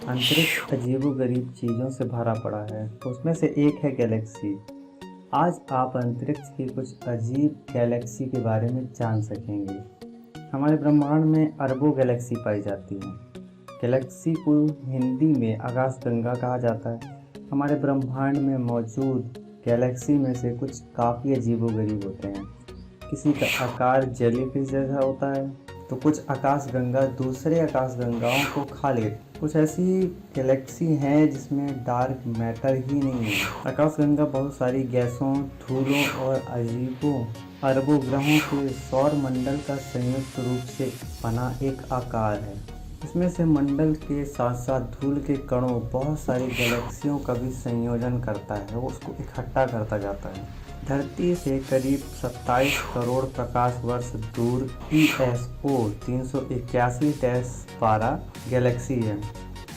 अंतरिक्ष अजीबोगरीब चीज़ों से भरा पड़ा है। उसमें से एक है गैलेक्सी। आज आप अंतरिक्ष की कुछ अजीब गैलेक्सी के बारे में जान सकेंगे। हमारे ब्रह्मांड में अरबों गैलेक्सी पाई जाती हैं। गैलेक्सी को हिंदी में आकाशगंगा कहा जाता है। हमारे ब्रह्मांड में मौजूद गैलेक्सी में से कुछ काफ़ी अजीबोगरीब होते हैं। किसी का आकार जेलीफिश जैसा होता है, तो कुछ आकाशगंगा दूसरे आकाशगंगाओं को खा लेती। कुछ ऐसी गैलेक्सी हैं जिसमें डार्क मैटर ही नहीं है। आकाशगंगा बहुत सारी गैसों, धूलों और अजीबों अरबों ग्रहों के सौर मंडल का संयुक्त रूप से बना एक आकार है। इसमें से मंडल के साथ साथ धूल के कणों बहुत सारी गैलेक्सियों का भी संयोजन करता है, वो उसको इकट्ठा करता जाता है। धरती से करीब 27 करोड़ प्रकाश वर्ष दूर ESO 381-12 गैलेक्सी है।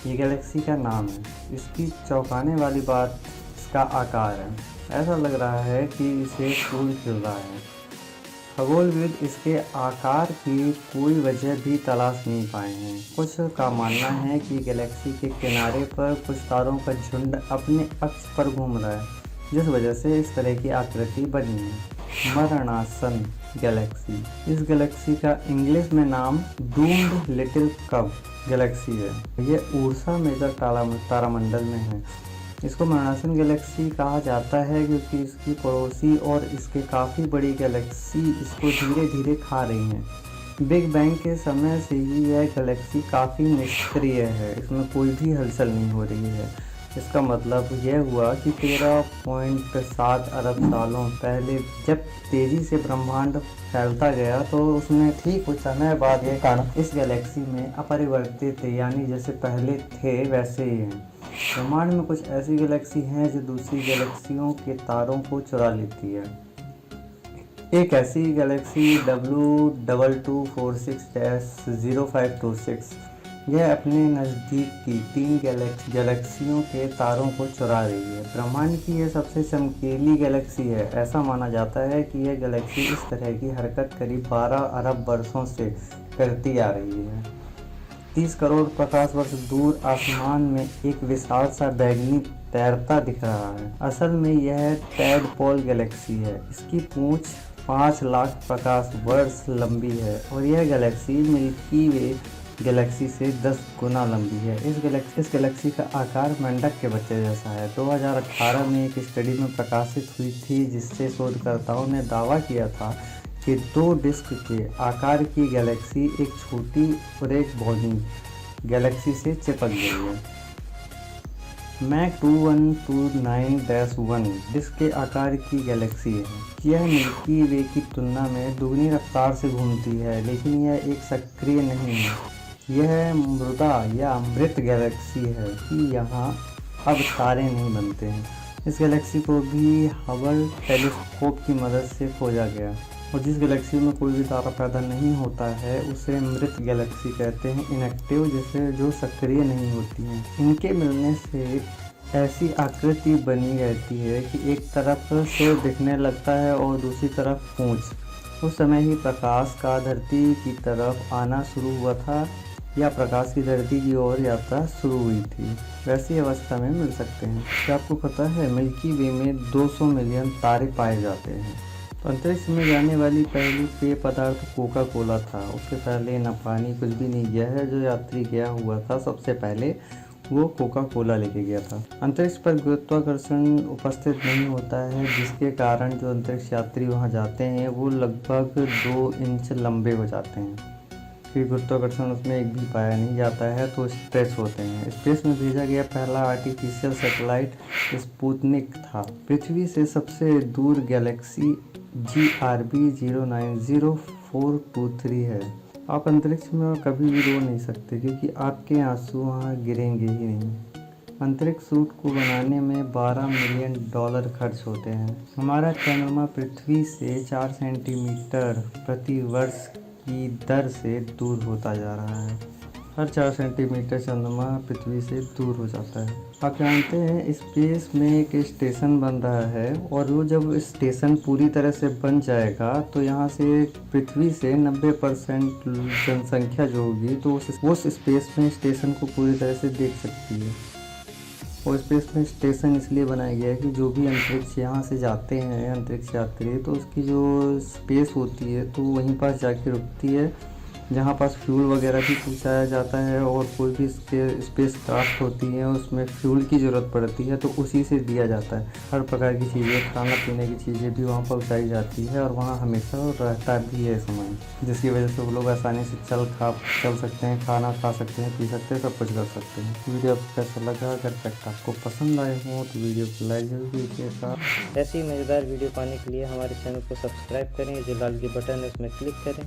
ये गैलेक्सी का नाम है। इसकी चौंकाने वाली बात इसका आकार है। ऐसा लग रहा है कि इसे फूल खिल रहा है। खगोलविद इसके आकार की कोई वजह भी तलाश नहीं पाए हैं। कुछ का मानना है कि गैलेक्सी के किनारे पर कुछ तारों का झुंड अपने अक्ष पर घूम रहा है, जिस वजह से इस तरह की आकृति बनी है। मरणासन गैलेक्सी। इस गैलेक्सी का इंग्लिश में नाम डूम्ड लिटिल कब गैलेक्सी है। यह उर्सा मेजर तारामंडल में है। इसको मरणासन गैलेक्सी कहा जाता है क्योंकि इसकी पड़ोसी और इसके काफ़ी बड़ी गैलेक्सी इसको धीरे धीरे खा रही हैं। बिग बैंग के समय से ही यह गैलेक्सी काफ़ी निष्क्रिय है। इसमें कोई भी हलचल नहीं हो रही है। इसका मतलब यह हुआ कि 13.7 अरब सालों पहले जब तेज़ी से ब्रह्मांड फैलता गया, तो उसमें ठीक कुछ समय बाद ये कारण इस गैलेक्सी में अपरिवर्तित, यानी जैसे पहले थे वैसे ही हैं। ब्रह्मांड में कुछ ऐसी गैलेक्सी हैं जो दूसरी गैलेक्सियों के तारों को चुरा लेती है। एक ऐसी गैलेक्सी W2246-0526, यह अपने नज़दीक की 3 गैलेक्सियों के तारों को चुरा रही है। ब्रह्मांड की यह सबसे चमकीली गैलेक्सी है। ऐसा माना जाता है कि यह गैलेक्सी इस तरह की हरकत करीब 12 अरब वर्षों से करती आ रही है। 30 करोड़ प्रकाश वर्ष दूर आसमान में एक विशाल सा बैगनी तैरता दिख रहा है। असल में यह टैडपोल गैलेक्सी है। इसकी पूंछ 5 लाख प्रकाश वर्ष लंबी है और यह गैलेक्सी मिल्की वे गैलेक्सी से 10 गुना लंबी है। इस गैलेक्सी का आकार मेंढक के बच्चे जैसा है। 2018 में एक स्टडी में प्रकाशित हुई थी जिससे शोधकर्ताओं ने दावा किया था कि 2 डिस्क के आकार की गैलेक्सी एक छोटी और एक बड़ी गैलेक्सी से चिपक गई है। मैक 2129-1 डिस्क के आकार की गैलेक्सी है। यह मिल्की वे की तुलना में दुगनी रफ्तार से घूमती है, लेकिन यह एक सक्रिय नहीं है। यह मृदा या मृत गैलेक्सी है कि यहाँ अब तारे नहीं बनते हैं। इस गैलेक्सी को भी हबल टेलीस्कोप की मदद से खोजा गया, और जिस गैलेक्सी में कोई भी तारा पैदा नहीं होता है उसे मृत गैलेक्सी कहते हैं। इनएक्टिव, जैसे जो सक्रिय नहीं होती हैं। इनके मिलने से ऐसी आकृति बनी रहती है कि एक तरफ सिर दिखने लगता है और दूसरी तरफ पूंछ। उस समय ही प्रकाश का धरती की तरफ आना शुरू हुआ था, या प्रकाश की धरती की ओर यात्रा शुरू हुई थी। वैसी अवस्था में मिल सकते हैं। क्या आपको पता है मिल्की वे में 200 मिलियन तारे पाए जाते हैं। तो अंतरिक्ष में जाने वाली पहली पेय पदार्थ कोका कोला था। उससे पहले न पानी कुछ भी नहीं गया है। जो यात्री गया हुआ था सबसे पहले वो कोका कोला लेके गया था। अंतरिक्ष पर गुरुत्वाकर्षण उपस्थित नहीं होता है, जिसके कारण जो अंतरिक्ष यात्री वहां जाते हैं वो लगभग 2 इंच लंबे हो जाते हैं। फिर गुरुत्वाकर्षण उसमें एक भी पाया नहीं जाता है, तो स्ट्रेच होते हैं। स्पेस में भेजा गया पहला आर्टिफिशियल सैटेलाइट स्पुतनिक था। पृथ्वी से सबसे दूर गैलेक्सी GRB 090423 है। आप अंतरिक्ष में कभी भी रो नहीं सकते क्योंकि आपके आंसू वहाँ गिरेंगे ही नहीं। अंतरिक्ष सूट को बनाने में $12 मिलियन खर्च होते हैं। हमारा चंद्रमा पृथ्वी से 4 सेंटीमीटर प्रति वर्ष की दर से दूर होता जा रहा है। हर 4 सेंटीमीटर चंद्रमा पृथ्वी से दूर हो जाता है। आप जानते हैं स्पेस में एक स्टेशन बन रहा है, और वो जब स्टेशन पूरी तरह से बन जाएगा तो यहाँ से पृथ्वी से 90% जनसंख्या जो होगी तो उस स्पेस में स्टेशन को पूरी तरह से देख सकती है। और स्पेस में स्टेशन इसलिए बनाया गया है कि जो भी अंतरिक्ष यहाँ से जाते हैं अंतरिक्ष यात्री, तो उसकी जो स्पेस होती है तो वहीं पास जाके रुकती है, जहाँ पास फ्यूल वगैरह भी पहुँचाया जाता है, और कोई भी स्पेस क्राफ्ट होती है उसमें फ्यूल की ज़रूरत पड़ती है तो उसी से दिया जाता है। हर प्रकार की चीज़ें, खाना पीने की चीज़ें भी वहाँ पहुँचाई जाती है, और वहाँ हमेशा रहता भी है सामान, जिसकी वजह से वो लोग आसानी से चल सकते हैं, खाना खा सकते हैं, पी सकते हैं, सब कुछ कर सकते हैं। वीडियो आपको कैसा लगा? अगर फैक्ट आपको पसंद आए हों तो वीडियो को लाइक जरूर कीजिएगा। ऐसी मज़ेदार वीडियो पाने के लिए हमारे चैनल को सब्सक्राइब करें, जो लाल की बटन है उसमें क्लिक करें,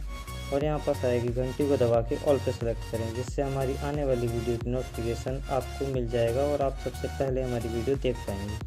और यहाँ पास आएगी घंटी को दबा के ऑल पे सेलेक्ट करें, जिससे हमारी आने वाली वीडियो की नोटिफिकेशन आपको मिल जाएगा और आप सबसे पहले हमारी वीडियो देख पाएंगे।